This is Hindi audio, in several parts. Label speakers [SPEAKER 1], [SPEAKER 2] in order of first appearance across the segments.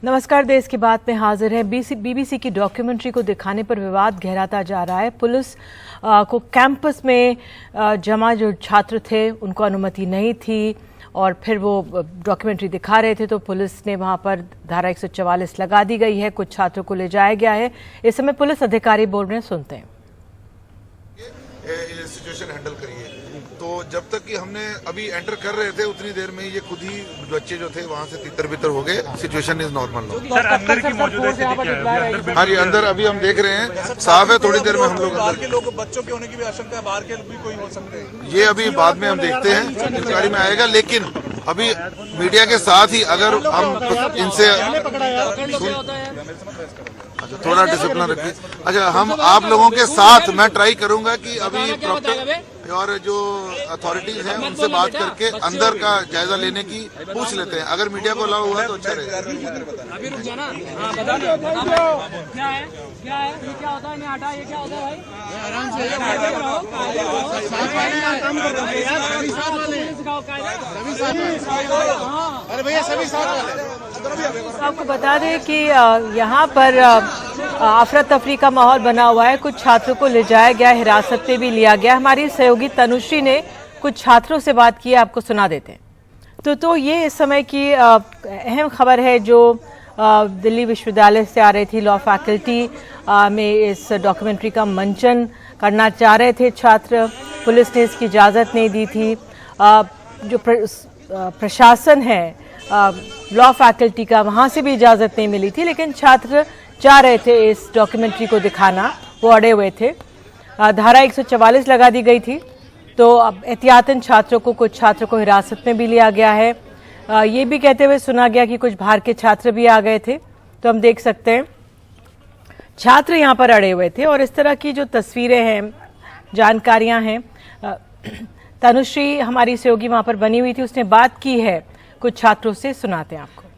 [SPEAKER 1] नमस्कार, देश की बात में हाजिर है। बीबीसी की डॉक्यूमेंट्री को दिखाने पर विवाद गहराता जा रहा है। पुलिस को कैंपस में जमा जो छात्र थे उनको अनुमति नहीं थी और फिर वो डॉक्यूमेंट्री दिखा रहे थे तो पुलिस ने वहां पर धारा 144 लगा दी गई है। कुछ छात्रों को ले जाया गया है। इस समय पुलिस अधिकारी बोल रहे हैं, सुनते हैं।
[SPEAKER 2] ये सिचुएशन हैंडल करिए। तो जब तक कि हमने अभी एंटर कर रहे थे उतनी देर में ये खुद ही बच्चे जो थे वहाँ से तितर बितर हो गए। Situation is normal now.
[SPEAKER 3] Sir, अंदर की मौजूदा स्थिति क्या है?
[SPEAKER 2] हाँ जी, अंदर अभी हम देख रहे हैं, साफ है। थोड़ी देर में हम लोग
[SPEAKER 4] बाहर के लोग, बच्चों के होने की भी आशंका है, बाहर के भी कोई हो सकते हैं।
[SPEAKER 2] ये अभी बाद में हम देखते हैं, जानकारी में आएगा। लेकिन अभी मीडिया के साथ ही अगर हम इनसे अच्छा थोड़ा डिसिप्लिन रखिए। अच्छा, हम आप लोगों के साथ मैं ट्राई करूंगा कि अभी प्रॉक्टर और जो अथॉरिटीज हैं उनसे बात करके अंदर का जायजा लेने की पूछ लेते हैं। अगर मीडिया को अलाउ हुआ तो अच्छा रहेगा।
[SPEAKER 5] अभी रुक जाना। हाँ, बता दो क्या है, क्या है, ये क्या होता है, नहीं हटा, ये क्या होता है भाई? आराम से
[SPEAKER 4] अरे भैया सभी साथ वाले।
[SPEAKER 1] आपको बता दें कि यहाँ पर अफरा तफरी का माहौल बना हुआ है। कुछ छात्रों को ले जाया गया, हिरासत में भी लिया गया। हमारी सहयोगी तनुश्री ने कुछ छात्रों से बात की, आपको सुना देते हैं। तो ये इस समय की अहम खबर है जो दिल्ली विश्वविद्यालय से आ रही थी। लॉ फैकल्टी में इस डॉक्यूमेंट्री का मंचन करना चाह रहे थे छात्र। पुलिस ने इसकी इजाज़त नहीं दी थी। जो प्रशासन है लॉ फैकल्टी का, वहाँ से भी इजाज़त नहीं मिली थी, लेकिन छात्र चाह रहे थे इस डॉक्यूमेंट्री को दिखाना। वो अड़े हुए थे। धारा 144 लगा दी गई थी। तो अब एहतियातन छात्रों को, कुछ छात्रों को हिरासत में भी लिया गया है। ये भी कहते हुए सुना गया कि कुछ बाहर के छात्र भी आ गए थे। तो हम देख सकते हैं छात्र यहाँ पर अड़े हुए थे। और इस तरह की जो तस्वीरें हैं, जानकारियां हैं, तनुश्री हमारी सहयोगी वहां पर बनी हुई थी, उसने बात की है कुछ छात्रों से, सुनाते हैं आपको।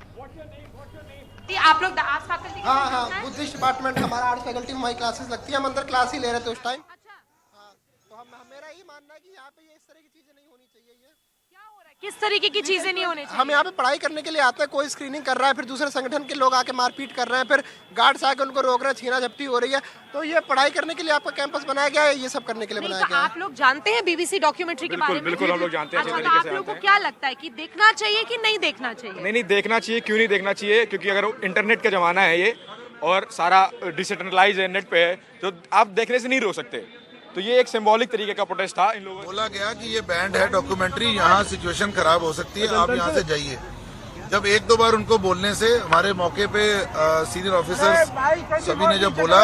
[SPEAKER 6] आप लोग आर्ट्स फैकल्टी?
[SPEAKER 7] हाँ, बुद्धिस्ट डिपार्टमेंट हमारा आर्ट्स फैकल्टी में हमारी क्लासेस लगती है। हम अंदर क्लास ही ले रहे थे उस टाइम। हाँ, तो मेरा ये मानना है कि यहाँ पे ये इस तरह की चीजें नहीं होनी चाहिए। ये
[SPEAKER 6] क्या हो रहा है, किस तरीके की चीजें नहीं होनी चाहिए?
[SPEAKER 7] हम यहाँ पे पढ़ाई करने के लिए आते हैं, कोई स्क्रीनिंग कर रहा है, फिर दूसरे संगठन के लोग आके मारपीट कर रहे हैं, फिर गार्ड्स आके उनको रोक रहे हैं, छीना झपटी हो रही है। तो ये पढ़ाई करने के लिए आपका कैंपस बनाया गया है, ये सब करने के लिए बनाया गया है।
[SPEAKER 6] आप लोग जानते हैं बीबीसी डॉक्यूमेंट्री के बारे में?
[SPEAKER 3] बिल्कुल हम लोग जानते हैं।
[SPEAKER 6] अच्छा, तो आप लोग को क्या लगता है कि देखना चाहिए कि नहीं देखना चाहिए?
[SPEAKER 3] नहीं, देखना चाहिए। क्यों नहीं देखना चाहिए? क्योंकि अगर इंटरनेट का जमाना है ये और सारा डिजिटलाइज है, नेट पे है, तो आप देखने से नहीं रोक सकते। तो ये एक सिंबॉलिक तरीके का प्रोटेस्ट था। इन लोगों
[SPEAKER 2] बोला गया कि ये बैंड है डॉक्यूमेंट्री, यहाँ सिचुएशन खराब हो सकती है, आप यहाँ से जाइए। जब एक दो बार उनको बोलने से हमारे मौके पे सीनियर ऑफिसर्स सभी ने जब बोला,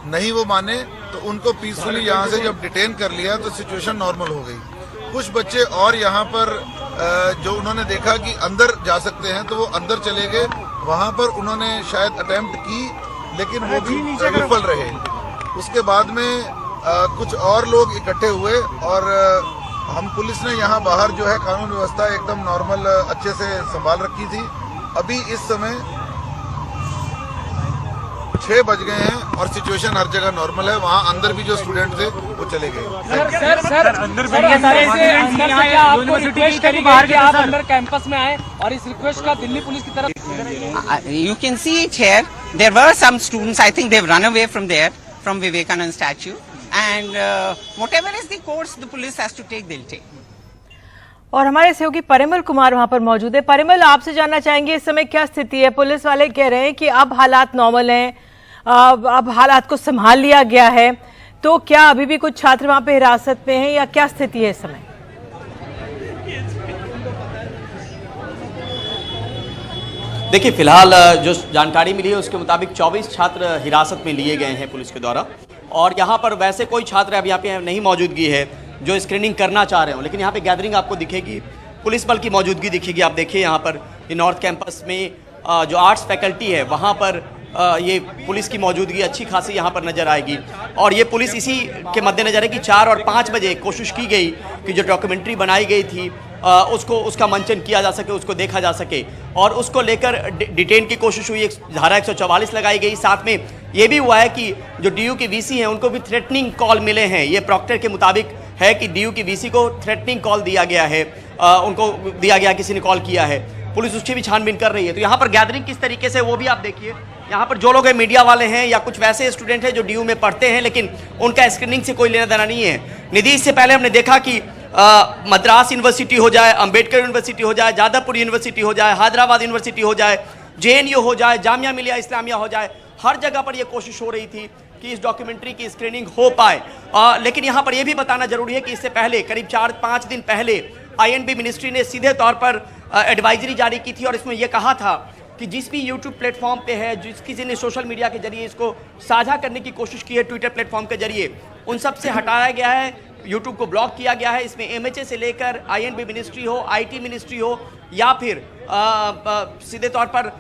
[SPEAKER 2] नहीं वो माने, तो उनको पीसफुली यहाँ से जब डिटेन कर लिया तो सिचुएशन नॉर्मल हो गई। कुछ बच्चे और यहाँ पर जो उन्होंने देखा कि अंदर जा सकते हैं तो वो अंदर चले गए। वहाँ पर उन्होंने शायद अटेम्प्ट की, लेकिन वो भी विफल रहे। उसके बाद में कुछ और लोग इकट्ठे हुए और हम पुलिस ने यहाँ बाहर जो है कानून व्यवस्था एकदम नॉर्मल अच्छे से संभाल रखी थी। अभी इस समय 6 बज गए हैं और सिचुएशन हर जगह नॉर्मल है। वहाँ अंदर भी जो स्टूडेंट थे वो चले गए।
[SPEAKER 5] अंदर कैंपस में आए और इस रिक्वेस्ट का दिल्ली पुलिस की तरफ।
[SPEAKER 8] You can see it here. There were some students. I think they've run away from there, from Vivekanand statue. And whatever is the course the police has to take, they'll take.
[SPEAKER 1] और हमारे सहयोगी परिमल कुमार वहां पर मौजूद है। परिमल, आपसे जानना चाहेंगे इस समय क्या स्थिति है? पुलिस वाले कह रहे हैं कि अब हालात नॉर्मल हैं, अब हालात को संभाल लिया गया है। तो क्या अभी भी कुछ छात्र वहां पे हिरासत में हैं या क्या स्थिति है इस समय?
[SPEAKER 9] देखिए, फिलहाल जो जानकारी मिली है उसके मुताबिक 24 छात्र हिरासत में लिए गए हैं पुलिस के द्वारा। और यहाँ पर वैसे कोई छात्र अब यहाँ पे नहीं मौजूदगी है जो स्क्रीनिंग करना चाह रहे हो, लेकिन यहाँ पे गैदरिंग आपको दिखेगी, पुलिस बल की मौजूदगी दिखेगी। आप देखिए यहाँ पर ये नॉर्थ कैंपस में जो आर्ट्स फैकल्टी है वहाँ पर ये पुलिस की मौजूदगी अच्छी खासी यहाँ पर नज़र आएगी। और ये पुलिस इसी के मद्देनज़र है कि 4 और 5 बजे कोशिश की गई कि जो डॉक्यूमेंट्री बनाई गई थी उसका मंचन किया जा सके, उसको देखा जा सके, और उसको लेकर डिटेन की कोशिश हुई। धारा 144 लगाई गई। साथ में ये भी हुआ है कि जो डीयू के वीसी हैं उनको भी थ्रेटनिंग कॉल मिले हैं। ये प्रॉक्टर के मुताबिक है कि डीयू की वीसी को थ्रेटनिंग कॉल दिया गया है, उनको दिया गया, किसी ने कॉल किया है। पुलिस उसकी भी छानबीन कर रही है। तो यहाँ पर गैदरिंग किस तरीके से वो भी आप देखिए। यहाँ पर जो लोग हैं मीडिया वाले हैं या कुछ वैसे स्टूडेंट हैं जो DU में पढ़ते हैं, लेकिन उनका स्क्रीनिंग से कोई लेना देना नहीं है। निधि, इससे पहले हमने देखा कि मद्रास यूनिवर्सिटी हो जाए, अंबेडकर यूनिवर्सिटी हो जाए, जादवपुर यूनिवर्सिटी हो जाए, हैदराबाद यूनिवर्सिटी हो जाए, JNU हो जाए, जामिया मिलिया इस्लामिया हो जाए, हर जगह पर यह कोशिश हो रही थी कि इस डॉक्यूमेंट्री की स्क्रीनिंग हो पाए। लेकिन यहाँ पर यह भी बताना जरूरी है कि इससे पहले करीब 4-5 दिन पहले INB मिनिस्ट्री ने सीधे तौर पर एडवाइजरी जारी की थी और इसमें यह कहा था कि जिस भी यूट्यूब प्लेटफॉर्म पे है, जिस किसी ने सोशल मीडिया के जरिए इसको साझा करने की कोशिश की है, ट्विटर प्लेटफॉर्म के जरिए, उन सब से हटाया गया है, यूट्यूब को ब्लॉक किया गया है। इसमें MHA से लेकर INB मिनिस्ट्री हो, IT मिनिस्ट्री हो या फिर सीधे तौर पर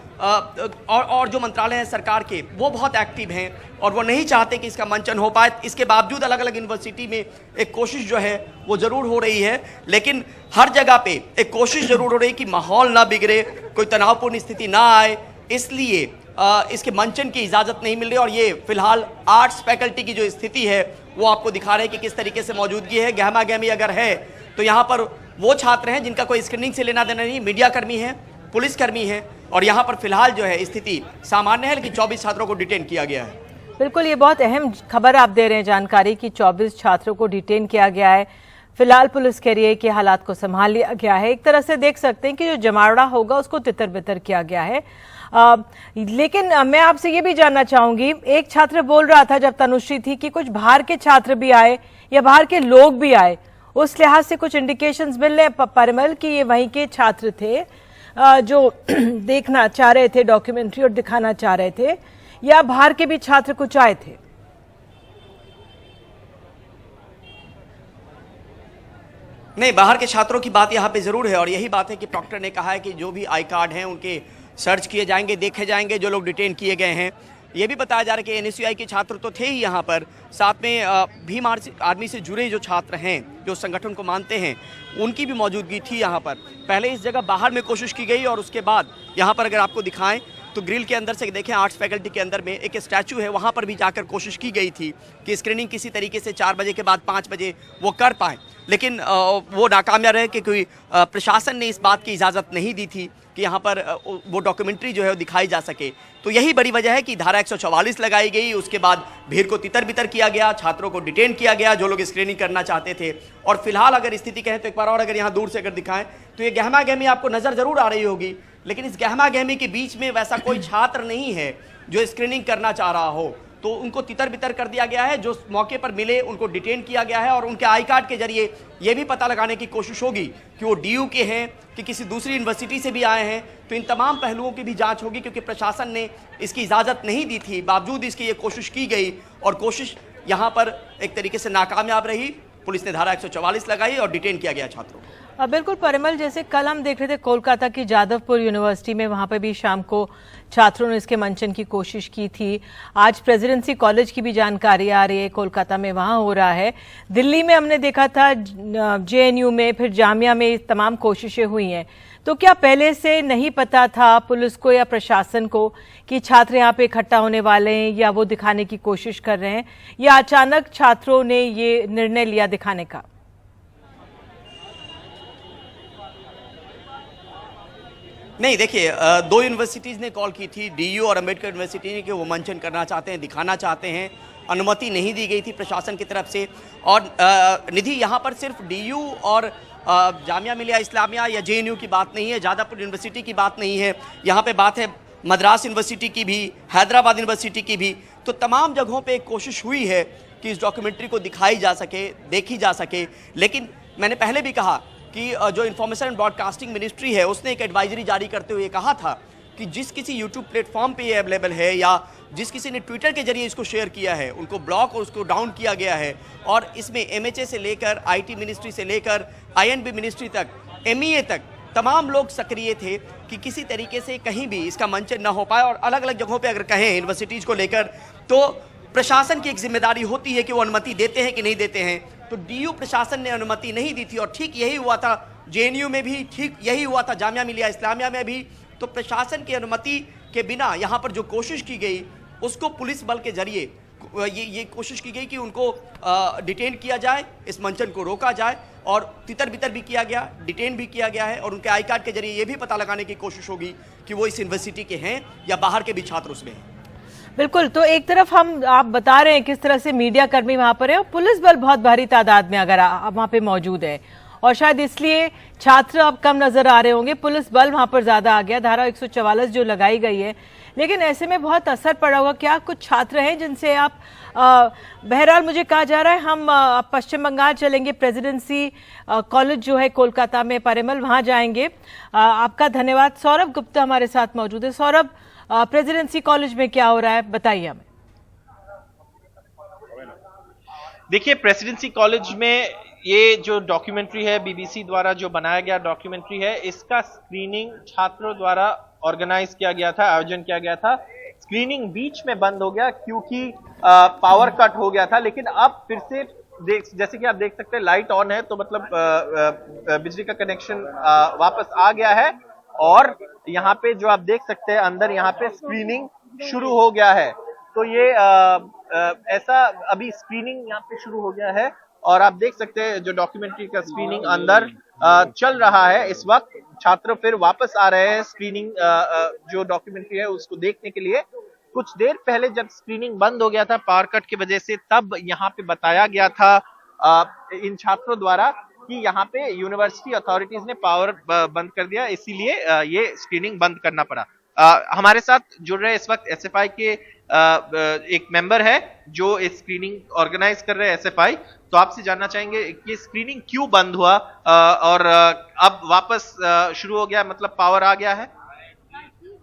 [SPEAKER 9] और जो मंत्रालय हैं सरकार के, वो बहुत एक्टिव हैं और वो नहीं चाहते कि इसका मंचन हो पाए। इसके बावजूद अलग अलग यूनिवर्सिटी में एक कोशिश जो है वो ज़रूर हो रही है, लेकिन हर जगह पे एक कोशिश ज़रूर हो रही है कि माहौल ना बिगड़े, कोई तनावपूर्ण स्थिति ना आए, इसलिए इसके मंचन की इजाज़त नहीं मिल रही। और ये फिलहाल आर्ट्स फैकल्टी की जो स्थिति है वो आपको दिखा रहे हैं कि किस तरीके से मौजूदगी है। गहमा गहमी अगर है तो यहाँ पर वो छात्र हैं जिनका कोई स्क्रीनिंग से लेना देना नहीं, मीडिया कर्मी हैं, पुलिसकर्मी हैं, और यहाँ पर फिलहाल जो है स्थिति सामान्य है, लेकिन 24 छात्रों को डिटेन किया गया है।
[SPEAKER 1] बिल्कुल, ये बहुत अहम खबर आप दे रहे हैं, जानकारी कि 24 छात्रों को डिटेन किया गया है। फिलहाल पुलिस कह रही है कि हालात को संभाल लिया गया है। एक तरह से देख सकते हैं कि जो जमावड़ा होगा उसको तितर बितर किया गया है। लेकिन मैं आपसे ये भी जानना चाहूंगी, एक छात्र बोल रहा था जब तनुश्री थी कि कुछ बाहर के छात्र भी आए या बाहर के लोग भी आए, उस लिहाज से कुछ इंडिकेशंस मिल रहे हैं परिमल कि ये वहीं के छात्र थे जो देखना चाह रहे थे डॉक्यूमेंट्री और दिखाना चाह रहे थे, या बाहर के भी छात्र कुछ आए थे?
[SPEAKER 9] नहीं, बाहर के छात्रों की बात यहाँ पे जरूर है और यही बात है कि प्रॉक्टर ने कहा है कि जो भी आई कार्ड हैं उनके सर्च किए जाएंगे, देखे जाएंगे, जो लोग डिटेन किए गए हैं। ये भी बताया जा रहा है कि NSUI के छात्र तो थे ही यहाँ पर, साथ में भीम आर्मी से जुड़े जो छात्र हैं, जो संगठन को मानते हैं, उनकी भी मौजूदगी थी यहाँ पर। पहले इस जगह बाहर में कोशिश की गई और उसके बाद यहाँ पर अगर आपको दिखाएं तो ग्रिल के अंदर से देखें, आर्ट्स फैकल्टी के अंदर में एक स्टैचू है, वहाँ पर भी जाकर कोशिश की गई थी कि स्क्रीनिंग किसी तरीके से 4 बजे के बाद 5 बजे वो कर पाएँ, लेकिन वो नाकामयाब रहे क्योंकि प्रशासन ने इस बात की इजाज़त नहीं दी थी कि यहाँ पर वो डॉक्यूमेंट्री जो है वो दिखाई जा सके। तो यही बड़ी वजह है कि धारा 144 लगाई गई, उसके बाद भीड़ को तितर बितर किया गया, छात्रों को डिटेन किया गया जो लोग स्क्रीनिंग करना चाहते थे। और फिलहाल अगर स्थिति कहें तो एक बार और अगर यहाँ दूर से अगर दिखाएं तो ये गहमा गहमी आपको नज़र ज़रूर आ रही होगी, लेकिन इस गहमा गहमी के बीच में वैसा कोई छात्र नहीं है जो स्क्रीनिंग करना चाह रहा हो, तो उनको तितर बितर कर दिया गया है। जो मौके पर मिले उनको डिटेन किया गया है और उनके आई कार्ड के जरिए ये भी पता लगाने की कोशिश होगी कि वो DU के हैं कि किसी दूसरी यूनिवर्सिटी से भी आए हैं। तो इन तमाम पहलुओं की भी जांच होगी, क्योंकि प्रशासन ने इसकी इजाज़त नहीं दी थी, बावजूद इसकी ये कोशिश की गई और कोशिश यहाँ पर एक तरीके से नाकामयाब रही। पुलिस ने धारा 144 लगाई और डिटेन किया गया छात्रों को।
[SPEAKER 1] बिल्कुल परिमल, जैसे कल हम देख रहे थे कोलकाता की जादवपुर यूनिवर्सिटी में, वहां पर भी शाम को छात्रों ने इसके मंचन की कोशिश की थी। आज प्रेसिडेंसी कॉलेज की भी जानकारी आ रही है, कोलकाता में वहां हो रहा है। दिल्ली में हमने देखा था JNU में, फिर जामिया में तमाम कोशिशें हुई हैं। तो क्या पहले से नहीं पता था पुलिस को या प्रशासन को कि छात्र यहाँ पे इकट्ठा होने वाले हैं या वो दिखाने की कोशिश कर रहे हैं, या अचानक छात्रों ने ये निर्णय लिया दिखाने का?
[SPEAKER 9] नहीं, देखिए, 2 यूनिवर्सिटीज़ ने कॉल की थी, DU और अंबेडकर यूनिवर्सिटी ने, कि वो मंचन करना चाहते हैं, दिखाना चाहते हैं। अनुमति नहीं दी गई थी प्रशासन की तरफ से। और निधि, यहाँ पर सिर्फ DU और जामिया मिलिया इस्लामिया या JNU की बात नहीं है, जादवपुर यूनिवर्सिटी की बात नहीं है, यहाँ पे बात है मद्रास यूनिवर्सिटी की भी, हैदराबाद यूनिवर्सिटी की भी। तो तमाम जगहों पे एक कोशिश हुई है कि इस डॉक्यूमेंट्री को दिखाई जा सके, देखी जा सके। लेकिन मैंने पहले भी कहा कि जो इन्फॉर्मेशन एंड ब्रॉडकास्टिंग मिनिस्ट्री है उसने एक एडवाइजरी जारी करते हुए कहा था कि जिस किसी यूट्यूब प्लेटफॉर्म पे ये अवेलेबल है या जिस किसी ने ट्विटर के जरिए इसको शेयर किया है, उनको ब्लॉक और उसको डाउन किया गया है। और इसमें MHA से लेकर IT मिनिस्ट्री से लेकर INB मिनिस्ट्री तक, MEA तक तमाम लोग सक्रिय थे कि किसी तरीके से कहीं भी इसका मंचन न हो पाए। और अलग अलग जगहों पे अगर कहें यूनिवर्सिटीज़ को लेकर, तो प्रशासन की एक जिम्मेदारी होती है कि वो अनुमति देते हैं कि नहीं देते हैं। तो DU प्रशासन ने अनुमति नहीं दी थी और ठीक यही हुआ था JNU में भी, ठीक यही हुआ था जामिया मिलिया इस्लामिया में भी। तो प्रशासन की अनुमति के बिना यहाँ पर जो कोशिश की गई उसको पुलिस बल के जरिए ये कोशिश की गई कि उनको डिटेन किया जाए, इस मंचन को रोका जाए और तितर बितर भी किया गया, डिटेन भी किया गया है और उनके आई कार्ड के जरिए ये भी पता लगाने की कोशिश होगी कि वो इस यूनिवर्सिटी के हैं या बाहर के भी छात्र उसमें हैं।
[SPEAKER 1] बिल्कुल, तो एक तरफ आप बता रहे हैं किस तरह से मीडिया कर्मी वहां पर है और पुलिस बल बहुत भारी तादाद में अगर वहां पे मौजूद है और शायद इसलिए छात्र अब कम नजर आ रहे होंगे, पुलिस बल वहां पर ज्यादा आ गया, धारा 144 जो लगाई गई है, लेकिन ऐसे में बहुत असर पड़ा होगा। क्या कुछ छात्र हैं जिनसे आप बहरहाल मुझे कहा जा रहा है हम पश्चिम बंगाल चलेंगे, प्रेसिडेंसी कॉलेज जो है कोलकाता में परिमल, वहां जाएंगे। आपका धन्यवाद। सौरभ गुप्ता हमारे साथ मौजूद है। सौरभ, प्रेसिडेंसी कॉलेज में क्या हो रहा है, बताइए हमें।
[SPEAKER 10] देखिए, प्रेसिडेंसी कॉलेज में ये जो डॉक्यूमेंट्री है, बीबीसी द्वारा जो बनाया गया डॉक्यूमेंट्री है, इसका स्क्रीनिंग छात्रों द्वारा ऑर्गेनाइज किया गया था, आयोजन किया गया था। स्क्रीनिंग बीच में बंद हो गया क्योंकि पावर कट हो गया था, लेकिन अब फिर से जैसे कि आप देख सकते हैं लाइट ऑन है, तो मतलब बिजली का कनेक्शन वापस आ गया है और यहाँ पे जो आप देख सकते हैं अंदर यहाँ पे स्क्रीनिंग शुरू हो गया है। तो ये ऐसा अभी स्क्रीनिंग यहाँ पे शुरू हो गया है और आप देख सकते हैं जो डॉक्यूमेंट्री का स्क्रीनिंग अंदर चल रहा है। इस वक्त छात्र फिर वापस आ रहे हैं स्क्रीनिंग जो डॉक्यूमेंट्री है उसको देखने के लिए। कुछ देर पहले जब स्क्रीनिंग बंद हो गया था पावर कट की वजह से, तब यहाँ पे बताया गया था इन छात्रों द्वारा कि यहाँ पे यूनिवर्सिटी अथॉरिटीज ने पावर बंद कर दिया, इसीलिए ये स्क्रीनिंग बंद करना पड़ा। हमारे साथ जुड़ रहे इस वक्त एसएफआई के एक मेंबर है जो इस स्क्रीनिंग ऑर्गेनाइज कर रहे हैं एसएफआई। तो आपसे जानना चाहेंगे कि स्क्रीनिंग क्यों बंद हुआ और अब वापस शुरू हो गया, मतलब पावर आ गया है?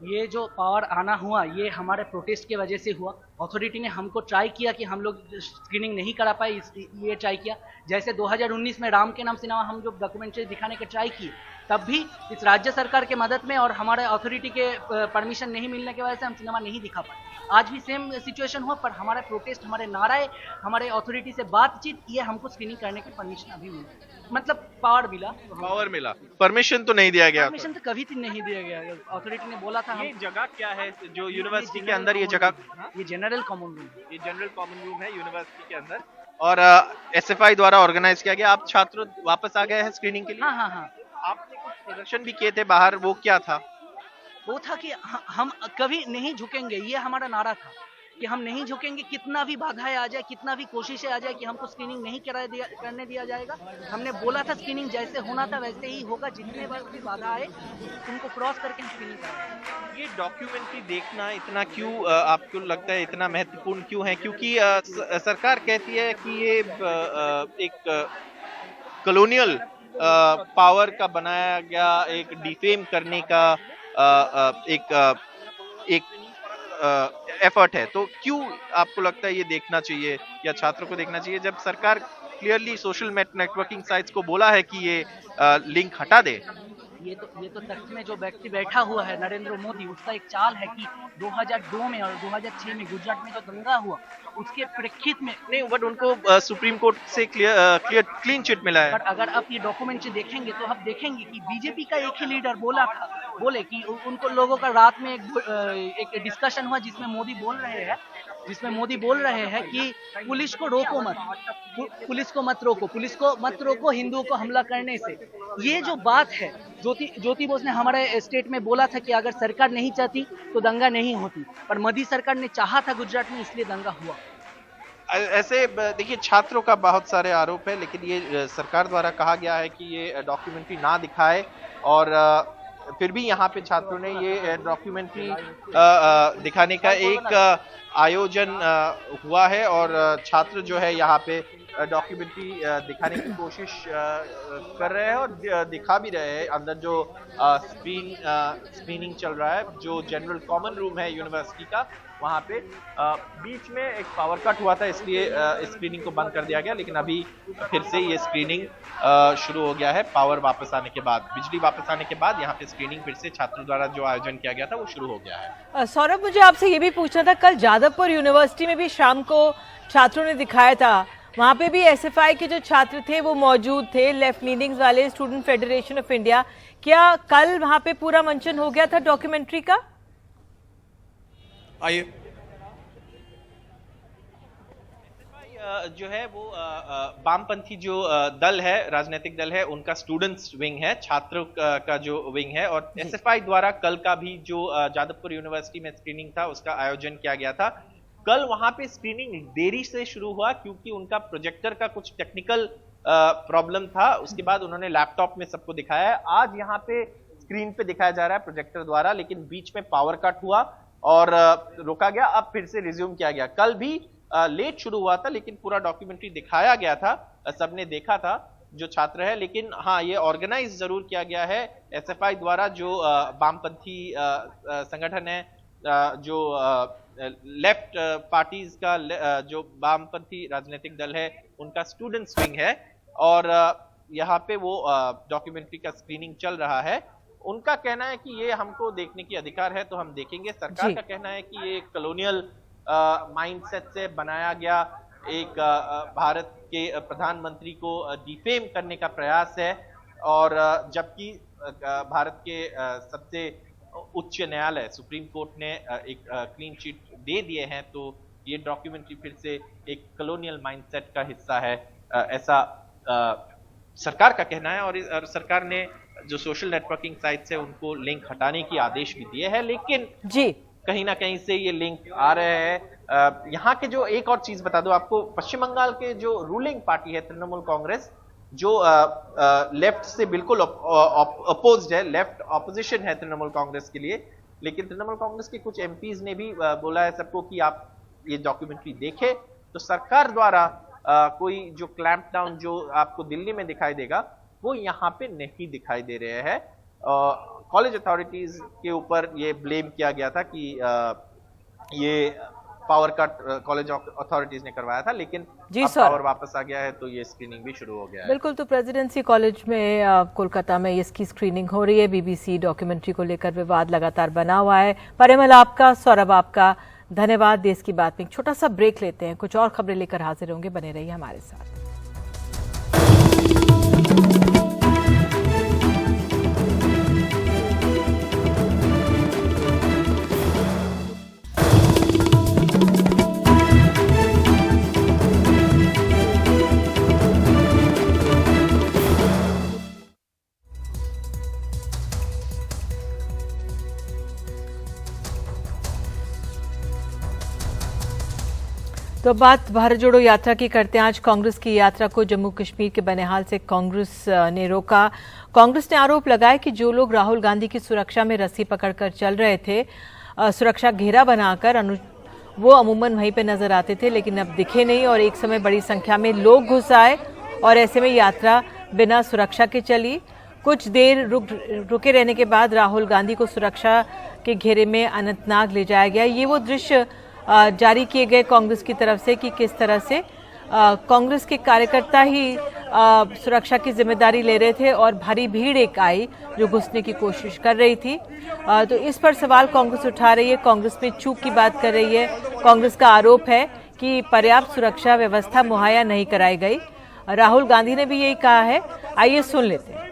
[SPEAKER 5] ये जो पावर आना हुआ ये हमारे प्रोटेस्ट की वजह से हुआ। अथॉरिटी ने हमको ट्राई किया कि हम लोग स्क्रीनिंग नहीं करा पाए, ये ट्राई किया। जैसे 2019 में राम के नाम सिनेमा हम जो डॉक्यूमेंट्री दिखाने के ट्राई किए, तब भी इस राज्य सरकार के मदद में और हमारे अथॉरिटी के परमिशन नहीं मिलने की वजह से हम सिनेमा नहीं दिखा पाए। आज भी सेम सिचुएशन हुआ, पर हमारे प्रोटेस्ट, हमारे नाराए, हमारे अथॉरिटी से बातचीत, ये हमको स्क्रीनिंग करने की परमिशन अभी मिली, मतलब पावर मिला।
[SPEAKER 10] पावर मिला, परमिशन तो नहीं दिया गया?
[SPEAKER 5] परमिशन तो कभी नहीं दिया गया। अथॉरिटी ने बोला था।
[SPEAKER 10] ये जगह क्या है जो यूनिवर्सिटी के अंदर? ये जगह,
[SPEAKER 5] ये जनरल कॉमन रूम,
[SPEAKER 10] ये जनरल कॉमन रूम है यूनिवर्सिटी के अंदर और एसएफआई द्वारा ऑर्गेनाइज किया गया। आप छात्र वापस आ गए हैं स्क्रीनिंग के लिए?
[SPEAKER 5] हाँ।
[SPEAKER 10] आपने कुछ प्रदर्शन भी किए थे बाहर, वो क्या था?
[SPEAKER 5] वो था कि हम कभी नहीं झुकेंगे, ये हमारा नारा था कि हम नहीं झुकेंगे, कितना भी बाधाएं आ जाए, कितना भी कोशिशें आ जाए कि हमको स्क्रीनिंग नहीं करने दिया जाएगा। हमने बोला था स्क्रीनिंग जैसे होना था वैसे ही होगा, जितने बार भी बाधा आए उनको क्रॉस करके हम स्क्रीनिंग करेंगे।
[SPEAKER 10] ये डॉक्यूमेंट्री देखना इतना क्यों आपको लगता है इतना महत्वपूर्ण क्यों है? क्योंकि सरकार कहती है कि ये एक कॉलोनियल पावर का बनाया गया, एक डिफेम करने का एक एफर्ट है। तो क्यों आपको लगता है ये देखना चाहिए या छात्रों को देखना चाहिए, जब सरकार क्लियरली सोशल नेटवर्किंग साइट्स को बोला है कि ये लिंक हटा दे?
[SPEAKER 5] ये तो तख्त में जो व्यक्ति बैठा हुआ है नरेंद्र मोदी, उसका एक चाल है कि 2002 में और 2006 में गुजरात में जो दंगा हुआ उसके प्रेक्षित में
[SPEAKER 10] नहीं, बट उनको सुप्रीम कोर्ट से क्लीन चिट मिला है।
[SPEAKER 5] बट अगर आप ये डॉक्यूमेंट्री देखेंगे तो आप देखेंगे कि बीजेपी का एक ही लीडर बोले कि उनको लोगों का रात में एक डिस्कशन हुआ जिसमें मोदी बोल रहे हैं कि पुलिस को रोको मत, पुलिस को मत रोको हिंदुओं को हमला करने से। ये जो बात है, ज्योति बोस ने हमारे स्टेट में बोला था कि अगर सरकार नहीं चाहती तो दंगा नहीं होती, पर मोदी सरकार ने चाहा था गुजरात में, इसलिए दंगा हुआ।
[SPEAKER 10] ऐसे देखिए, छात्रों का बहुत सारे आरोप है, लेकिन ये सरकार द्वारा कहा गया है कि ये डॉक्यूमेंट्री ना दिखाए और फिर भी यहाँ पे छात्रों ने ये डॉक्यूमेंट्री दिखाने का एक आयोजन हुआ है और छात्र जो है यहाँ पे डॉक्यूमेंट्री दिखाने की कोशिश कर रहे हैं और दिखा भी रहे हैं। अंदर जो स्क्रीनिंग चल रहा है, जो जनरल कॉमन रूम है यूनिवर्सिटी का, वहाँ पे बीच में एक पावर कट हुआ था, इसलिए स्क्रीनिंग को बंद कर दिया गया। लेकिन अभी फिर से ये स्क्रीनिंग शुरू हो गया है। पावर वापस आने के बाद, बिजली वापस आने के बाद यहाँ पे स्क्रीनिंग फिर से छात्रों द्वारा जो आयोजन किया गया था वो शुरू हो गया है।
[SPEAKER 1] सौरभ, मुझे आपसे ये भी पूछना था, कल जादवपुर यूनिवर्सिटी में भी शाम को छात्रों ने दिखाया था, वहाँ पे भी एसएफआई के जो छात्र थे वो मौजूद थे, लेफ्ट लीनिंग्स वाले, स्टूडेंट फेडरेशन ऑफ इंडिया। क्या कल वहाँ पे पूरा मंचन हो गया था डॉक्यूमेंट्री का?
[SPEAKER 9] आइए।
[SPEAKER 10] जो है वो वामपंथी जो दल है, राजनीतिक दल है, उनका स्टूडेंट्स विंग है, छात्रों का जो विंग है। और एसएफआई द्वारा कल का भी जो जादवपुर यूनिवर्सिटी में स्क्रीनिंग था उसका आयोजन किया गया था। कल वहां पे स्क्रीनिंग देरी से शुरू हुआ क्योंकि उनका प्रोजेक्टर का कुछ टेक्निकल प्रॉब्लम था। उसके बाद उन्होंने लैपटॉप में सबको दिखाया है। आज यहाँ पे स्क्रीन पे दिखाया जा रहा है प्रोजेक्टर द्वारा, लेकिन बीच में पावर कट हुआ और रोका गया, अब फिर से रिज्यूम किया गया। कल भी लेट शुरू हुआ था लेकिन पूरा डॉक्यूमेंट्री दिखाया गया था, सबने देखा था जो छात्र है। लेकिन हाँ, ये ऑर्गेनाइज जरूर किया गया है एसएफआई द्वारा, जो वामपंथी संगठन है, जो लेफ्ट पार्टीज का जो वामपंथी राजनीतिक दल है उनका स्टूडेंट्स विंग है। और यहाँ पे वो डॉक्यूमेंट्री का स्क्रीनिंग चल रहा है। उनका कहना है कि ये हमको देखने की अधिकार है तो हम देखेंगे। सरकार का कहना है कि ये कॉलोनियल माइंडसेट से बनाया गया एक भारत के प्रधानमंत्री को डिफेम करने का प्रयास है। और जबकि भारत के सबसे उच्च न्यायालय सुप्रीम कोर्ट ने एक क्लीन चिट दे दिए हैं, तो ये डॉक्यूमेंट्री फिर से एक कॉलोनियल माइंडसेट का हिस्सा है, ऐसा सरकार का कहना है। और सरकार ने जो सोशल नेटवर्किंग साइट्स है उनको लिंक हटाने की आदेश भी दिए हैं, लेकिन
[SPEAKER 1] जी
[SPEAKER 10] कहीं ना कहीं से ये लिंक आ रहे हैं। यहाँ के जो एक और चीज बता दो आपको, पश्चिम बंगाल के जो रूलिंग पार्टी है तृणमूल कांग्रेस, जो लेफ्ट से बिल्कुल अपोज्ड है, लेफ्ट ऑपोजिशन है तृणमूल कांग्रेस के लिए, लेकिन तृणमूल कांग्रेस के कुछ एमपीज ने भी बोला है सबको कि आप ये डॉक्यूमेंट्री देखें। तो सरकार द्वारा कोई जो क्लैंप डाउन जो आपको दिल्ली में दिखाई देगा वो यहाँ पे नहीं दिखाई दे रहे हैं। कॉलेज अथॉरिटीज के ऊपर ये ब्लेम किया गया था कि ये पावर कट कॉलेज अथॉरिटीज ने करवाया था, लेकिन
[SPEAKER 1] जी
[SPEAKER 10] अब
[SPEAKER 1] सर,
[SPEAKER 10] पावर वापस आ गया है तो ये स्क्रीनिंग भी शुरू हो गया है।
[SPEAKER 1] बिल्कुल। तो प्रेसिडेंसी कॉलेज में कोलकाता में इसकी स्क्रीनिंग हो रही है। बीबीसी डॉक्यूमेंट्री को लेकर विवाद लगातार बना हुआ है। परिमल आपका, सौरभ आपका धन्यवाद। देश की बात में एक छोटा सा ब्रेक लेते हैं, कुछ और खबरें लेकर हाजिर होंगे, बने रहिए हमारे साथ। तो बात भारत जोड़ो यात्रा की करते हैं। आज कांग्रेस की यात्रा को जम्मू कश्मीर के बनिहाल से कांग्रेस ने रोका। कांग्रेस ने आरोप लगाया कि जो लोग राहुल गांधी की सुरक्षा में रस्सी पकड़कर चल रहे थे, सुरक्षा घेरा बनाकर, वो अमूमन वहीं पे नजर आते थे लेकिन अब दिखे नहीं और एक समय बड़ी संख्या में लोग घुस आए और ऐसे में यात्रा बिना सुरक्षा के चली। कुछ देर रुके रहने के बाद राहुल गांधी को सुरक्षा के घेरे में अनंतनाग ले जाया गया। ये वो दृश्य जारी किए गए कांग्रेस की तरफ से कि किस तरह से कांग्रेस के कार्यकर्ता ही सुरक्षा की जिम्मेदारी ले रहे थे और भारी भीड़ एक आई जो घुसने की कोशिश कर रही थी। तो इस पर सवाल कांग्रेस उठा रही है, कांग्रेस में चूक की बात कर रही है। कांग्रेस का आरोप है कि पर्याप्त सुरक्षा व्यवस्था मुहैया नहीं कराई गई। राहुल गांधी ने भी यही कहा है, आइए सुन लेते हैं।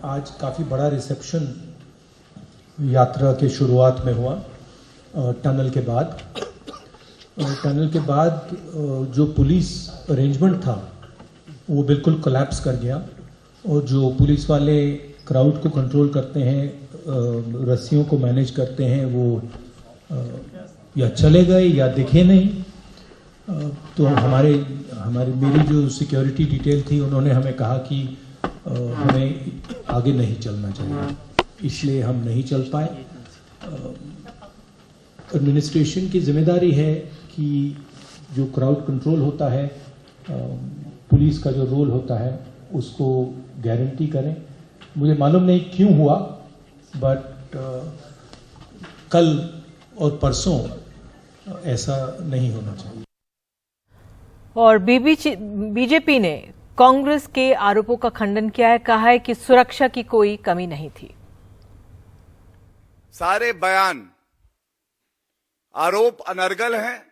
[SPEAKER 11] आज काफी बड़ा रिसेप्शन यात्रा के शुरुआत में हुआ। टनल के बाद जो पुलिस अरेंजमेंट था वो बिल्कुल कोलैप्स कर गया और जो पुलिस वाले क्राउड को कंट्रोल करते हैं, रस्सियों को मैनेज करते हैं, वो या चले गए या दिखे नहीं। तो मेरी जो सिक्योरिटी डिटेल थी उन्होंने हमें कहा कि हमें आगे नहीं चलना चाहिए, इसलिए हम नहीं चल पाए। एडमिनिस्ट्रेशन की जिम्मेदारी है कि जो क्राउड कंट्रोल होता है, पुलिस का जो रोल होता है उसको गारंटी करें। मुझे मालूम नहीं क्यों हुआ, बट कल और परसों ऐसा नहीं होना चाहिए।
[SPEAKER 1] और बीजेपी ने कांग्रेस के आरोपों का खंडन किया है, कहा है कि सुरक्षा की कोई कमी नहीं थी।
[SPEAKER 12] सारे बयान आरोप अनर्गल हैं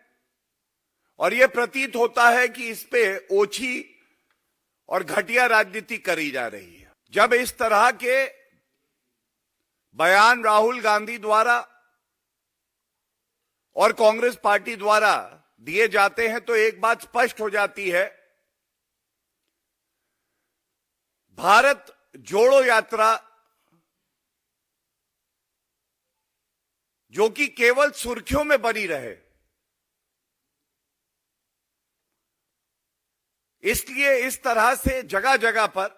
[SPEAKER 12] और यह प्रतीत होता है कि इस पे ओछी और घटिया राजनीति करी जा रही है। जब इस तरह के बयान राहुल गांधी द्वारा और कांग्रेस पार्टी द्वारा दिए जाते हैं तो एक बात स्पष्ट हो जाती है, भारत जोड़ो यात्रा जो कि केवल सुर्खियों में बनी रहे, इसलिए इस तरह से जगह जगह पर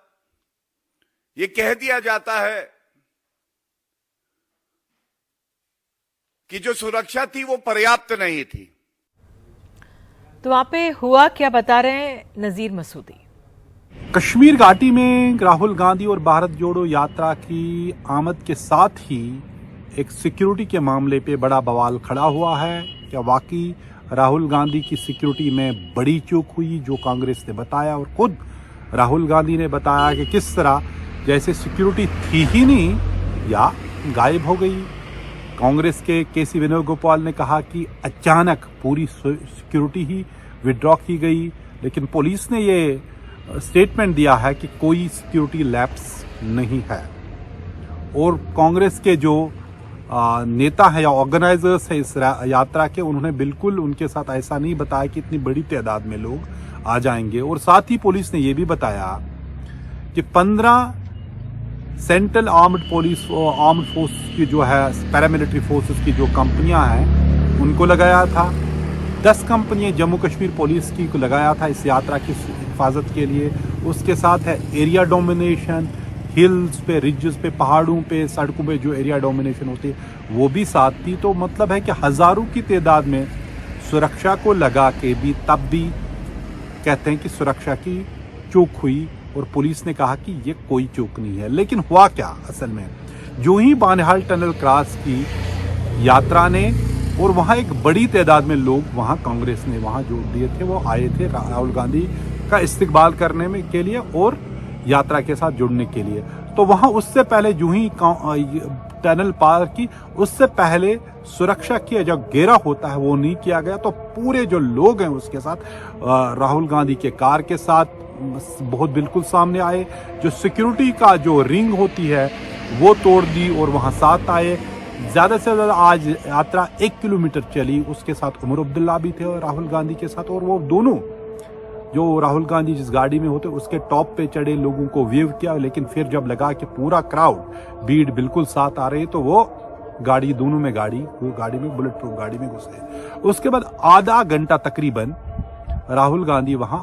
[SPEAKER 12] यह कह दिया जाता है कि जो सुरक्षा थी वो पर्याप्त नहीं थी।
[SPEAKER 1] तो वहां पे हुआ क्या, बता रहे हैं नजीर मसूदी।
[SPEAKER 13] कश्मीर घाटी में राहुल गांधी और भारत जोड़ो यात्रा की आमद के साथ ही एक सिक्योरिटी के मामले पे बड़ा बवाल खड़ा हुआ है। क्या वाकई राहुल गांधी की सिक्योरिटी में बड़ी चूक हुई, जो कांग्रेस ने बताया, और खुद राहुल गांधी ने बताया कि किस तरह जैसे सिक्योरिटी थी ही नहीं या गायब हो गई। कांग्रेस के केसी वेणुगोपाल ने कहा कि अचानक पूरी सिक्योरिटी ही विड्रॉ की गई, लेकिन पुलिस ने ये स्टेटमेंट दिया है कि कोई सिक्योरिटी लैप्स नहीं है। और कांग्रेस के जो नेता है या ऑर्गेनाइजर्स है इस यात्रा के, उन्होंने बिल्कुल उनके साथ ऐसा नहीं बताया कि इतनी बड़ी तादाद में लोग आ जाएंगे। और साथ ही पुलिस ने यह भी बताया कि 15 सेंट्रल आर्म्ड फोर्स की जो है पैरामिलिट्री फोर्सेस की जो कंपनियां हैं उनको लगाया था। 10 कंपनियां जम्मू कश्मीर पुलिस की को लगाया था इस यात्रा की हिफाजत के लिए। उसके साथ है एरिया डोमिनेशन, हिल्स पे, रिजेस पे, पहाड़ों पे, सड़कों पे जो एरिया डोमिनेशन होती है वो भी साथ थी। तो मतलब है कि हजारों की तादाद में सुरक्षा को लगा के भी तब भी कहते हैं कि सुरक्षा की चूक हुई, और पुलिस ने कहा कि ये कोई चूक नहीं है। लेकिन हुआ क्या असल में, जो ही बानिहाल टनल क्रॉस की यात्रा ने, और वहां एक बड़ी तादाद में लोग वहां कांग्रेस ने वहां जो दिए थे वो आए थे राहुल गांधी का इस्तकबाल करने में के लिए और यात्रा के साथ जुड़ने के लिए। तो वहां उससे पहले जो ही टनल पार की, उससे पहले सुरक्षा की जो घेरा होता है वो नहीं किया गया। तो पूरे जो लोग हैं उसके साथ राहुल गांधी के कार के साथ बहुत बिल्कुल सामने आए। जो सिक्योरिटी का जो रिंग होती है वो तोड़ दी और वहां साथ आए। ज्यादा से ज्यादा आज यात्रा 1 किलोमीटर चली। उसके साथ उमर अब्दुल्ला भी थे और राहुल गांधी के साथ, और वो दोनों जो राहुल गांधी जिस गाड़ी में होते उसके टॉप पे चढ़े, लोगों को वेव किया। लेकिन फिर जब लगा कि पूरा क्राउड भीड़ बिल्कुल साथ आ रही है तो वो गाड़ी दोनों में वो गाड़ी में बुलेट प्रूफ गाड़ी में घुसे। उसके बाद आधा घंटा तकरीबन राहुल गांधी वहां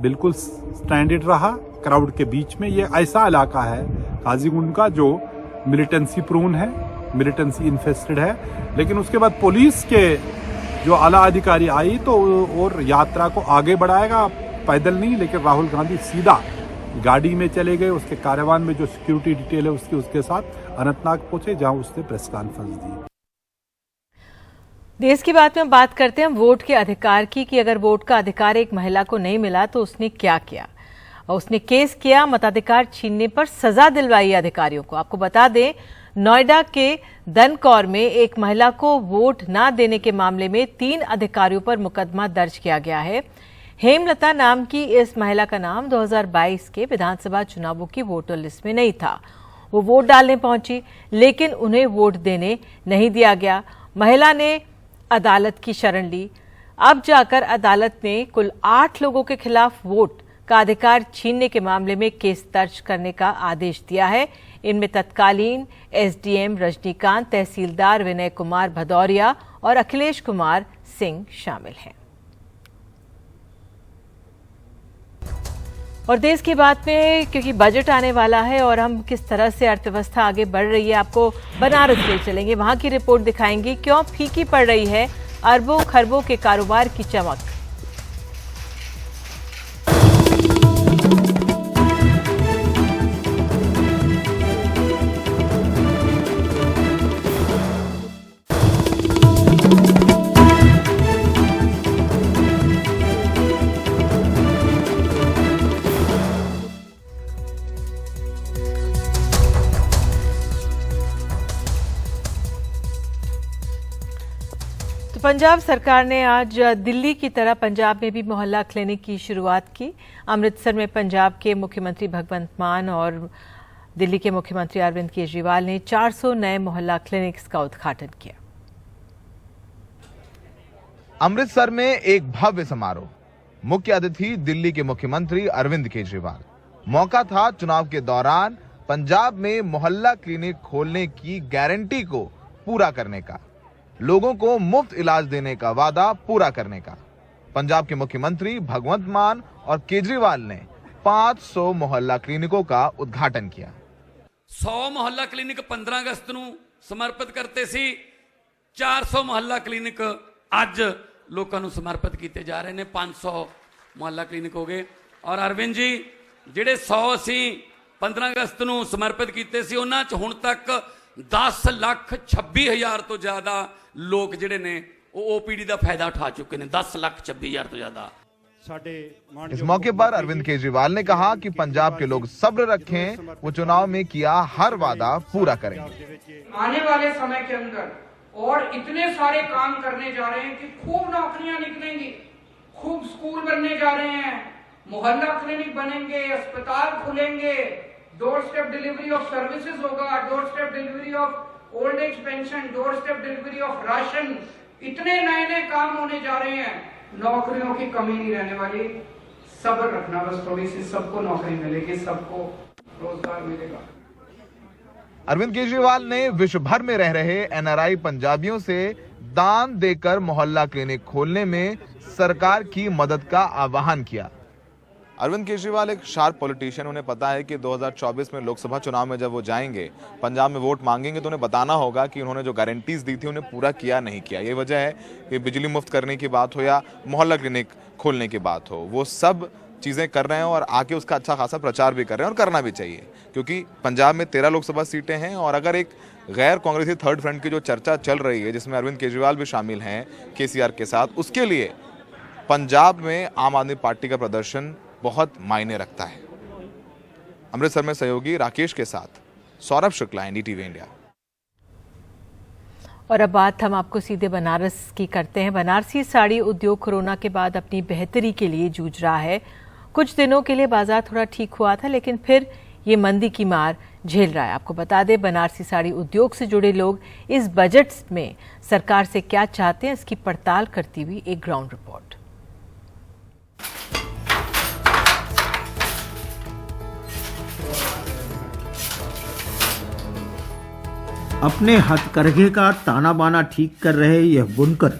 [SPEAKER 13] बिल्कुल स्टैंडर्ड रहा क्राउड के बीच में। ये ऐसा इलाका है काजीगुंड का जो मिलिटेंसी प्रोन है, मिलिटेंसी इन्फेस्टेड है। लेकिन उसके बाद पुलिस के जो आला अधिकारी आई तो और यात्रा को आगे बढ़ाएगा, पैदल नहीं, लेकिन राहुल गांधी सीधा गाड़ी में चले गए। उसके कारवान में जो सिक्योरिटी डिटेल है उसके साथ अनंतनाग पहुंचे, जहां उसने प्रेस कॉन्फ्रेंस दी।
[SPEAKER 1] देश की बात में बात करते हैं वोट के अधिकार की, कि अगर वोट का अधिकार एक महिला को नहीं मिला तो उसने क्या किया। और उसने केस किया, मताधिकार छीनने पर सजा दिलवाई अधिकारियों को। आपको बता दें, नोएडा के दनकौर में एक महिला को वोट न देने के मामले में 3 अधिकारियों पर मुकदमा दर्ज किया गया है। हेमलता नाम की इस महिला का नाम 2022 के विधानसभा चुनावों की वोटर लिस्ट में नहीं था। वो वोट डालने पहुंची, लेकिन उन्हें वोट देने नहीं दिया गया। महिला ने अदालत की शरण ली। अब जाकर अदालत ने कुल 8 लोगों के खिलाफ वोट का अधिकार छीनने के मामले में केस दर्ज करने का आदेश दिया है। इनमें तत्कालीन एसडीएम रजनीकांत, तहसीलदार विनय कुमार भदौरिया और अखिलेश कुमार सिंह शामिल हैं। और देश की बात में, क्योंकि बजट आने वाला है और हम किस तरह से अर्थव्यवस्था आगे बढ़ रही है, आपको बनारस ले चलेंगे, वहां की रिपोर्ट दिखाएंगे क्यों फीकी पड़ रही है अरबों खरबों के कारोबार की चमक। पंजाब सरकार ने आज दिल्ली की तरह पंजाब में भी मोहल्ला क्लिनिक की शुरुआत की। अमृतसर में पंजाब के मुख्यमंत्री भगवंत मान और दिल्ली के मुख्यमंत्री अरविंद केजरीवाल ने 400 नए मोहल्ला क्लिनिक्स का उद्घाटन किया।
[SPEAKER 14] अमृतसर में एक भव्य समारोह, मुख्य अतिथि दिल्ली के मुख्यमंत्री अरविंद केजरीवाल। मौका था चुनाव के दौरान पंजाब में मोहल्ला क्लिनिक खोलने की गारंटी को पूरा करने का, लोगों को मुफ्त इलाज देने का वादा पूरा करने का। पंजाब के मुख्यमंत्री भगवंत मान और केजरीवाल ने 500 मोहल्ला क्लिनिकों का उद्घाटन किया।
[SPEAKER 15] 100 मोहल्ला क्लिनिक 15 अगस्त ਨੂੰ ਸਮਰਪਿਤ ਕਰਤੇ ਸੀ। 400 मोहल्ला क्लिनिक ਅੱਜ ਲੋਕਾਂ ਨੂੰ ਸਮਰਪਿਤ ਕੀਤੇ ਜਾ ਰਹੇ ਨੇ। 500 मोहल्ला क्लिनिक हो गए। और अरविंद जी ਜਿਹੜੇ 100 ਅਸੀਂ 15 ਅਗਸਤ ਨੂੰ ਸਮਰਪਿਤ ਕੀਤੇ ਸੀ, ਉਹਨਾਂ 'ਚ ਹੁਣ ਤੱਕ 10,26,000 ਤੋਂ ਜ਼ਿਆਦਾ ਲੋਕ ਜਿਹੜੇ ਨੇ ਉਹ OPD ਦਾ फायदा उठा चुके हैं। 10,26,000 तो ज्यादा।
[SPEAKER 14] इस मौके पर अरविंद केजरीवाल ने कहा कि पंजाब के लोग सब्र रखें, वो चुनाव में किया हर वादा पूरा करेंगे।
[SPEAKER 16] आने वाले समय के अंदर और इतने सारे काम करने जा रहे हैं कि खूब नौकरियां निकलेंगी, खूब स्कूल बनने जा रहे हैं, मोहल्ला क्लिनिक बनेंगे, अस्पताल खुलेंगे, doorstep delivery of services होगा, doorstep delivery of old age pension, doorstep delivery of ration. इतने नए नए काम होने जा रहे हैं, नौकरियों की कमी नहीं रहने वाली। सब्र रखना, बस थोड़ी सी, सबको नौकरी मिलेगी, सबको रोजगार मिलेगा।
[SPEAKER 14] अरविंद केजरीवाल ने विश्व भर में रह रहे NRI पंजाबियों से दान देकर मोहल्ला क्लिनिक खोलने में सरकार की मदद का आह्वान किया। अरविंद केजरीवाल एक शार्प पॉलिटिशियन, उन्हें पता है कि 2024 में लोकसभा चुनाव में जब वो जाएंगे, पंजाब में वोट मांगेंगे, तो उन्हें बताना होगा कि उन्होंने जो गारंटीज दी थी उन्हें पूरा किया नहीं किया। ये वजह है कि बिजली मुफ्त करने की बात हो या मोहल्ला क्लिनिक खोलने की बात हो, वो सब चीज़ें कर रहे हैं और आके उसका अच्छा खासा प्रचार भी कर रहे हैं, और करना भी चाहिए, क्योंकि पंजाब में 13 लोकसभा सीटें हैं। और अगर एक गैर कांग्रेसी थर्ड फ्रंट की जो चर्चा चल रही है, जिसमें अरविंद केजरीवाल भी शामिल हैं KCR के साथ, उसके लिए पंजाब में आम आदमी पार्टी का प्रदर्शन बहुत मायने रखता है। अमृतसर में सहयोगी राकेश के साथ सौरभ शुक्ला, NDTV इंडिया।
[SPEAKER 1] और अब बात हम आपको सीधे बनारस की करते हैं। बनारसी साड़ी उद्योग कोरोना के बाद अपनी बेहतरी के लिए जूझ रहा है। कुछ दिनों के लिए बाजार थोड़ा ठीक हुआ था, लेकिन फिर ये मंदी की मार झेल रहा है। आपको बता दें, बनारसी साड़ी उद्योग से जुड़े लोग इस बजट में सरकार से क्या चाहते हैं, इसकी पड़ताल करती हुई एक ग्राउंड रिपोर्ट।
[SPEAKER 17] अपने हथकरघे का ताना बाना ठीक कर रहे यह बुनकर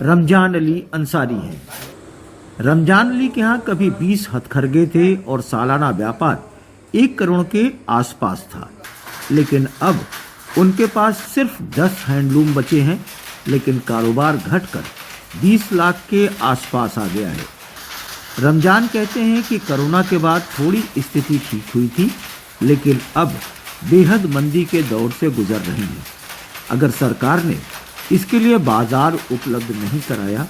[SPEAKER 17] रमजान अली अंसारी हैं। रमजान अली के यहाँ कभी 20 हथकरघे थे और सालाना व्यापार 1 करोड़ के आसपास था, लेकिन अब उनके पास सिर्फ 10 हैंडलूम बचे हैं, लेकिन कारोबार घटकर 20 लाख के आसपास आ गया है। रमजान कहते हैं कि कोरोना के बाद थोड़ी स्थिति ठीक हुई थी, लेकिन अब बेहद मंदी के दौर से गुजर रही है। अगर सरकार ने इसके लिए बाजार उपलब्ध नहीं कराया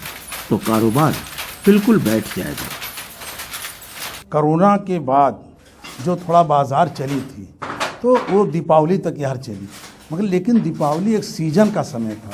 [SPEAKER 17] तो कारोबार बिल्कुल बैठ जाएगा।
[SPEAKER 18] कोरोना के बाद जो थोड़ा बाजार चली थी तो वो दीपावली तक यार चली, मगर लेकिन दीपावली एक सीजन का समय था।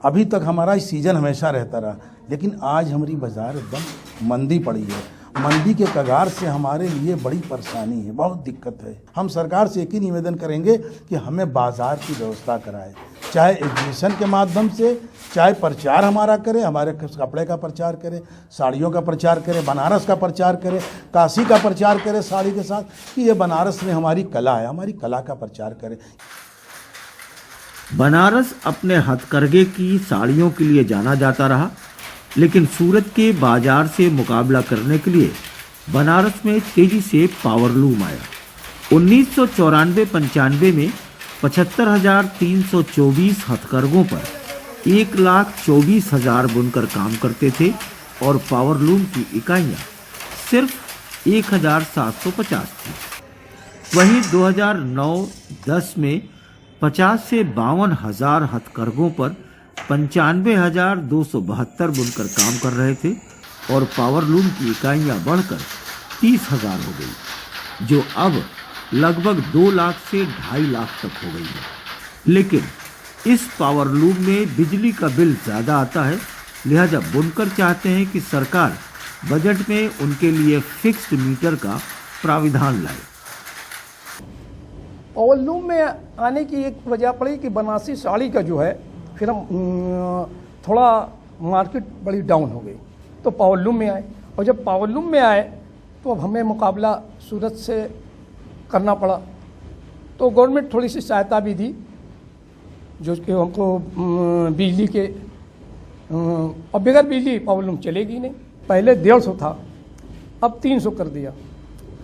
[SPEAKER 18] अभी तक हमारा सीजन हमेशा रहता रहा, लेकिन आज हमारी बाजार एकदम मंदी पड़ी है। मंदी के कगार से हमारे लिए बड़ी परेशानी है, बहुत दिक्कत है। हम सरकार से एक ही निवेदन करेंगे कि हमें बाजार की व्यवस्था कराए, चाहे एग्जीबिशन के माध्यम से, चाहे प्रचार हमारा करे, हमारे कपड़े का प्रचार करे, साड़ियों का प्रचार करे, बनारस का प्रचार करे, काशी का प्रचार करे साड़ी के साथ, कि ये बनारस में हमारी कला है, हमारी कला का प्रचार करे।
[SPEAKER 17] बनारस अपने हथकरघे की साड़ियों के लिए जाना जाता रहा, लेकिन सूरत के बाजार से मुकाबला करने के लिए बनारस में तेजी से पावरलूम आया। 1994-95 में 75,324 हथकरघों पर 1,24,000 बुनकर काम करते थे और पावरलूम की इकाइयाँ सिर्फ 1,750 थी। वहीं 2009-10 में 50 से 52,000 हथकरघों पर 95,272 बुनकर काम कर रहे थे और पावरलूम की इकाइयाँ बढ़कर 30,000 हो गई, जो अब लगभग 2 लाख से 2.5 लाख तक हो गई है। लेकिन इस पावरलूम में बिजली का बिल ज़्यादा आता है, लिहाजा बुनकर चाहते हैं कि सरकार बजट में उनके लिए फिक्स्ड मीटर का प्राविधान लाए।
[SPEAKER 19] पावरलूम में आने की एक वजह पड़ी कि बनारसी साड़ी का जो है फिर हम थोड़ा मार्केट बड़ी डाउन हो गई, तो पावरलूम में आए, और जब पावरलूम में आए तो अब हमें मुकाबला सूरत से करना पड़ा। तो गवर्नमेंट थोड़ी सी सहायता भी दी, जो कि हमको बिजली के, और बगैर बिजली पावरलूम चलेगी नहीं। पहले 150 था, अब 300 कर दिया,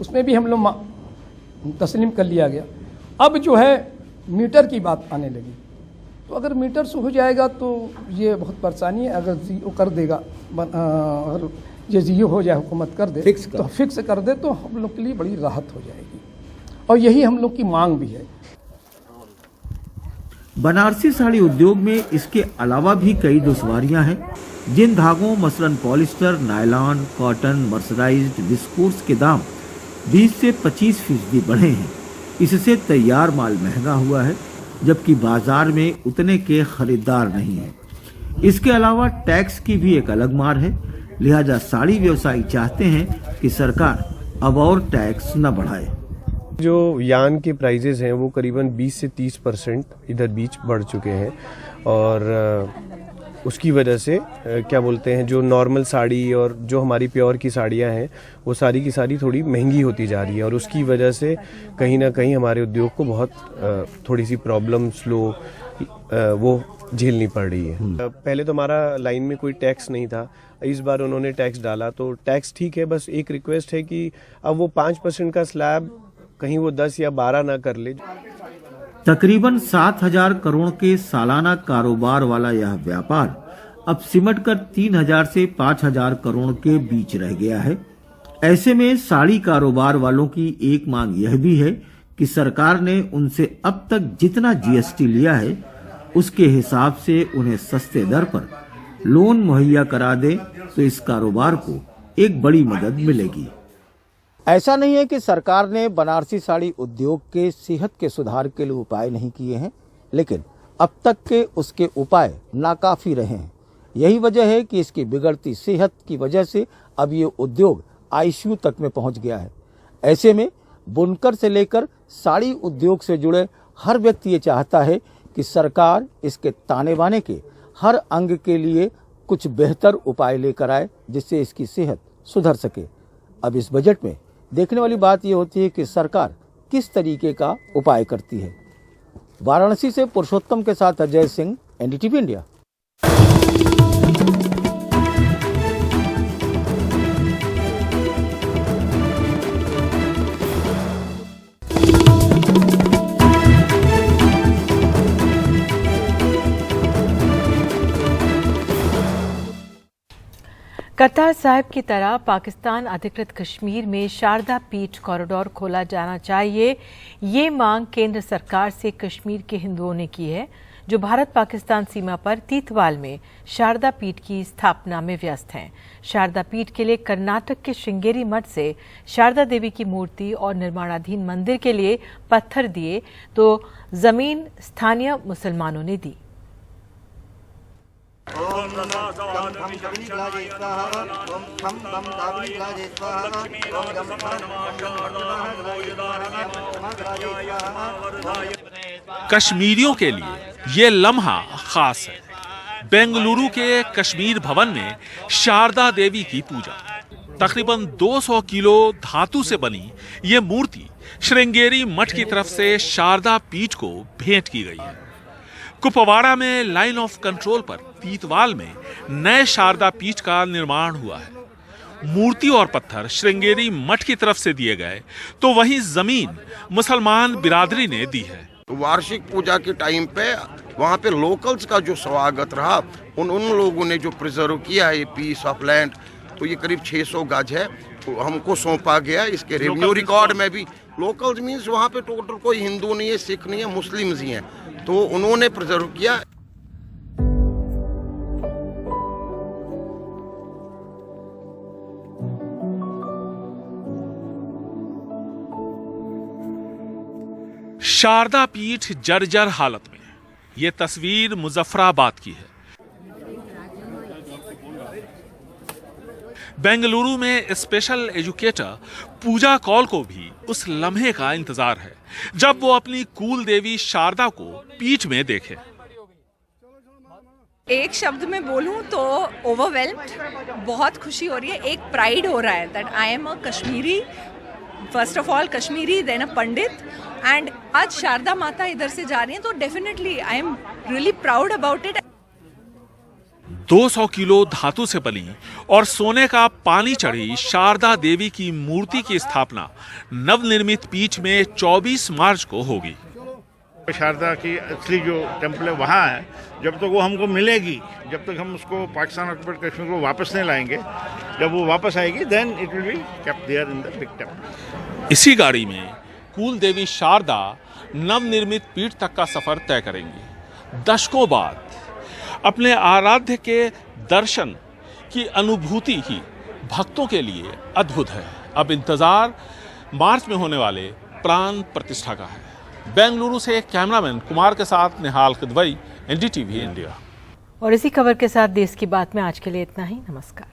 [SPEAKER 19] उसमें भी हम लोग तस्लीम कर लिया गया। अब जो है मीटर की बात आने लगी, तो अगर मीटर से हो जाएगा तो ये बहुत परेशानी है। अगर जीरो कर देगा, अगर ये जीरो हो जाए, हुकूमत कर दे, तो फिक्स कर दे, तो हम लोग के लिए बड़ी राहत हो जाएगी, और यही हम लोग की मांग भी है।
[SPEAKER 17] बनारसी साड़ी उद्योग में इसके अलावा भी कई दुश्वारियां हैं। जिन धागों मसलन polyester, nylon, cotton, mercerised viscose के दाम 20 से 25% बढ़े हैं। इससे तैयार माल महंगा हुआ है, जबकि बाजार में उतने के खरीदार नहीं हैं। इसके अलावा टैक्स की भी एक अलग मार है, लिहाजा साड़ी व्यवसायी चाहते हैं कि सरकार अब और टैक्स न बढ़ाए।
[SPEAKER 20] जो यान के प्राइजेज हैं वो करीबन 20 से 30% इधर बीच बढ़ चुके हैं, और उसकी वजह से क्या बोलते हैं, जो नॉर्मल साड़ी और जो हमारी प्योर की साड़ियां हैं वो सारी की सारी थोड़ी महंगी होती जा रही है, और उसकी वजह से कहीं ना कहीं हमारे उद्योग को बहुत थोड़ी सी प्रॉब्लम स्लो वो झेलनी पड़ रही है। पहले तो हमारा लाइन में कोई टैक्स नहीं था, इस बार उन्होंने टैक्स डाला, तो टैक्स ठीक है, बस एक रिक्वेस्ट है कि अब वो 5% का स्लैब कहीं वो 10 या 12 ना कर ले।
[SPEAKER 17] तकरीबन 7,000 करोड़ के सालाना कारोबार वाला यह व्यापार अब सिमट कर 3,000 से 5,000 करोड़ के बीच रह गया है। ऐसे में साड़ी कारोबार वालों की एक मांग यह भी है कि सरकार ने उनसे अब तक जितना जीएसटी लिया है उसके हिसाब से उन्हें सस्ते दर पर लोन मुहैया करा दे, तो इस कारोबार को एक बड़ी मदद मिलेगी। ऐसा नहीं है कि सरकार ने बनारसी साड़ी उद्योग के सेहत के सुधार के लिए उपाय नहीं किए हैं, लेकिन अब तक के उसके उपाय नाकाफी रहे हैं। यही वजह है कि इसकी बिगड़ती सेहत की वजह से अब ये उद्योग आईसीयू तक में पहुंच गया है। ऐसे में बुनकर से लेकर साड़ी उद्योग से जुड़े हर व्यक्ति ये चाहता है कि सरकार इसके ताने बाने के हर अंग के लिए कुछ बेहतर उपाय लेकर आए, जिससे इसकी सेहत सुधर सके। अब इस बजट में देखने वाली बात यह होती है कि सरकार किस तरीके का उपाय करती है। वाराणसी से पुरुषोत्तम के साथ अजय सिंह, एनडीटीवी इंडिया।
[SPEAKER 1] करतार साहिब की तरह पाकिस्तान अधिकृत कश्मीर में शारदा पीठ कॉरिडोर खोला जाना चाहिए, ये मांग केंद्र सरकार से कश्मीर के हिंदुओं ने की है, जो भारत पाकिस्तान सीमा पर तीतवाल में शारदा पीठ की स्थापना में व्यस्त हैं। शारदा पीठ के लिए कर्नाटक के श्रृंगेरी मठ से शारदा देवी की मूर्ति और निर्माणाधीन मंदिर के लिए पत्थर दिए, तो जमीन स्थानीय मुसलमानों ने दी।
[SPEAKER 21] कश्मीरियों के लिए ये लम्हा खास है। बेंगलुरु के कश्मीर भवन में शारदा देवी की पूजा। तकरीबन 200 किलो धातु से बनी ये मूर्ति श्रृंगेरी मठ की तरफ से शारदा पीठ को भेंट की गई है। कुपवाड़ा में लाइन ऑफ कंट्रोल पर तीतवाल में नए शारदा पीठ का निर्माण हुआ है। मूर्ति और पत्थर श्रृंगेरी मठ की तरफ से दिए गए, तो वहीं जमीन मुसलमान बिरादरी ने दी है।
[SPEAKER 22] वार्षिक पूजा के टाइम पे वहाँ पे लोकल्स का जो स्वागत रहा, उन लोगों ने जो प्रिजर्व किया है ये पीस ऑफ लैंड, तो ये करीब 600 गज है, तो हमको सौंपा गया। इसके रेवेन्यू रिकॉर्ड में भी लोकल्स मीन्स वहाँ पे टोटल कोई हिंदू नहीं है, सिख नहीं है, मुस्लिम्स ही हैं, तो उन्होंने प्रिजर्व किया।
[SPEAKER 21] शारदा पीठ जर्जर हालत में। ये तस्वीर मुजफ्फराबाद की है। बेंगलुरु में स्पेशल एजुकेटर पूजा कौल को भी उस लम्हे का इंतजार है जब वो अपनी कुल देवी शारदा को पीठ में देखे।
[SPEAKER 4] एक शब्द में बोलूं तो ओवरवेल्म्ड, बहुत खुशी हो रही है, एक प्राइड हो रहा है that I am a Kashmiri, first of all Kashmiri, then a Pandit, and आज शारदा माता इधर से जा रही हैं तो definitely I am really proud about it.
[SPEAKER 21] 200 kilo धातु से बनी और सोने का पानी चढ़ी शारदा देवी की मूर्ति की स्थापना नवनिर्मित पीठ में 24 मार्च को होगी।
[SPEAKER 7] शारदा की असली जो टेम्पल है वहाँ है, जब तक वो हमको मिलेगी, जब तक हम उसको पाकिस्तान ऑक्युपाइड कश्मीर को वापस नहीं लाएंगे, जब वो वापस आएगी then it will be kept there in the big temple.
[SPEAKER 21] इसी गाड़ी में कुल देवी शारदा नवनिर्मित पीठ तक का सफर तय करेंगी। दशकों बाद अपने आराध्य के दर्शन की अनुभूति ही भक्तों के लिए अद्भुत है। अब इंतजार मार्च में होने वाले प्राण प्रतिष्ठा का है। बेंगलुरु से कैमरामैन कुमार के साथ निहाल किदवई, एनडीटीवी इंडिया।
[SPEAKER 1] और इसी खबर के साथ देश की बात में आज के लिए इतना ही। नमस्कार।